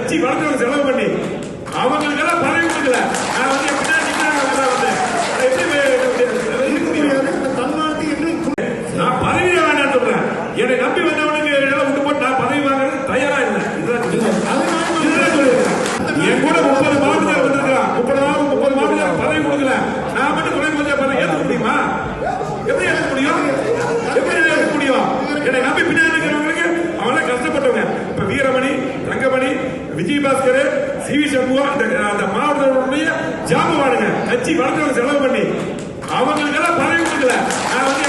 கட்சி வளர்ந்தவங்க செலவு பண்ணி அவங்களுக்கெல்லாம் பதவி கொடுக்கல. நான் வந்து நான் பதவி வேண்டாம் சொல்றேன். என்னை நம்பி வந்தவனுக்கு விட்டு போட்டு நான் பதவி வாங்குறது தயாரா இல்லை. என் கூட 30 மாவட்டத்தில் வந்திருக்கிறான். 30 மாவட்டத்தில் பதவி கொடுக்கல. நான் மட்டும் துணை முதலமைச்சர் பதவி ஏற்க முடியுமா? எப்படி ஏற்க முடியும்? எப்படி ஏற்க முடியும்? என்னை நம்பி பின்னாடி இருக்கிறவங்களுக்கு அவங்கள கஷ்டப்பட்டவங்க. இப்ப வீரமணி, தங்கமணி, விஜயபாஸ்கர், சி.வி. சண்முகம் அந்த மாவட்டத்தினுடைய ஜாம்பவானுங்க கட்சி வளர்ந்தவங்க செலவு பண்ணி அவங்களுக்கெல்லாம் பதவி கொடுக்கல. நான் வந்து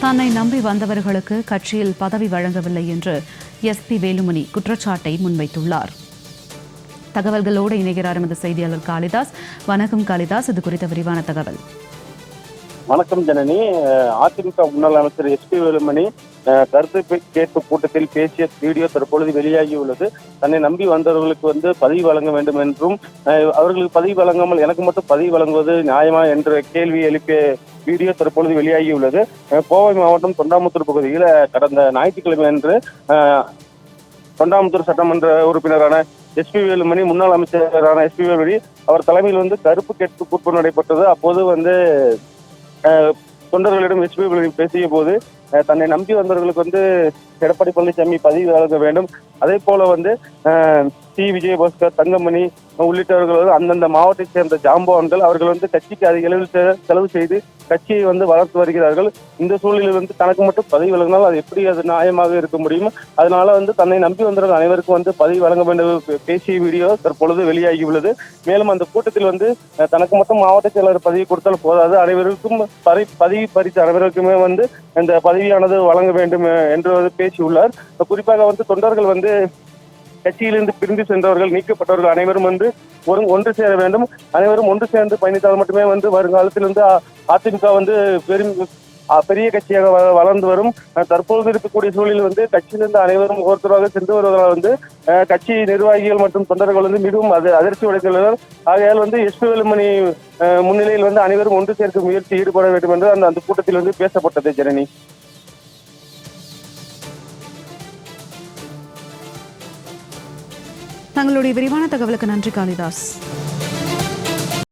தன்னை நம்பி வந்தவர்களுக்கு கட்சியில் பதவி வழங்கவில்லை என்று எஸ்.பி. வேலுமணி குற்றச்சாட்டை முன்வைத்துள்ளார். தகவல்களோடு இணைகிறார் எமது செய்தியாளர் காளிதாஸ். வணக்கம் காளிதாஸ், இது குறித்த விரிவான தகவல். வணக்கம் ஜனனி. அதிமுக முன்னாள் அமைச்சர் எஸ்.பி. வேலுமணி கருத்து கேட்பு கூட்டத்தில் பேசிய வீடியோ தற்பொழுது வெளியாகியுள்ளது. தன்னை நம்பி வந்தவர்களுக்கு பதவி வழங்க வேண்டும் என்றும் அவர்களுக்கு பதவி வழங்காமல் எனக்கு மட்டும் பதவி வழங்குவது நியாயமா என்ற கேள்வி எழுப்பிய வீடியோ தற்பொழுது வெளியாகியுள்ளது. கோவை மாவட்டம் தொண்டாமுத்தூர் பகுதியில் கடந்த ஞாயிற்றுக்கிழமை அன்று தொண்டாமுத்தூர் சட்டமன்ற உறுப்பினரான எஸ்.பி. வேலுமணி, முன்னாள் அமைச்சரான எஸ்.பி. வேலுமணி அவர் தலைமையில் கருப்பு கேட்பு கூட்டம் நடைபெற்றது. அப்போது தொண்டர்களிடம் எஸ்.பி. வேலுமணி பேசிய போது தன்னை நம்பி வந்தவர்களுக்கு எடப்பாடி பழனிசாமி பதவி வழங்க வேண்டும், அதே போல சி. விஜயபாஸ்கர், தங்கமணி உள்ளிட்டவர்கள் அந்தந்த மாவட்டத்தை சேர்ந்த ஜாம்பவான்கள் அவர்கள் கட்சிக்கு அதிக அளவில் செலவு செய்து கட்சியை வளர்த்து வருகிறார்கள். இந்த சூழ்நிலையில் தனக்கு மட்டும் பதவி வழங்கினால் அது எப்படி அது நியாயமாக இருக்க முடியும்? அதனால தன்னை நம்பி வந்தவர்கள் அனைவருக்கும் பதவி வழங்க வேண்டும் பேசிய வீடியோ தற்பொழுது வெளியாகியுள்ளது. மேலும் அந்த கூட்டத்தில் தனக்கு மட்டும் மாவட்ட செயலர் பதவி கொடுத்தால் போதாது, அனைவருக்கும் பதவி பறித்த அனைவருக்குமே இந்த பதவியானது வழங்க வேண்டும் என்று பேசியுள்ளார். குறிப்பாக தொண்டர்கள் கட்சியிலிருந்து பிரிந்து சென்றவர்கள், நீக்கப்பட்டவர்கள் அனைவரும் ஒன்று சேர வேண்டும். அனைவரும் ஒன்று சேர்ந்து பயணித்தால் மட்டுமே வருங்காலத்தில் அதிமுக பெரிய கட்சியாக வளர்ந்து வரும். தற்போது இருக்கக்கூடிய சூழலில் கட்சியிலிருந்து அனைவரும் ஒவ்வொருத்தராக சென்று வருவதால் கட்சி நிர்வாகிகள் மற்றும் தொண்டர்கள் மிகவும் அதிர்ச்சி அடைந்துள்ளனர். ஆகையால் எஸ்.பி. வேலுமணி முன்னிலையில் அனைவரும் ஒன்று சேர்க்க முயற்சி ஈடுபட வேண்டும் என்று அந்த கூட்டத்தில் பேசப்பட்டது. ஜனனி, தங்களுடைய விரிவான தகவலுக்கு நன்றி காளிதாஸ்.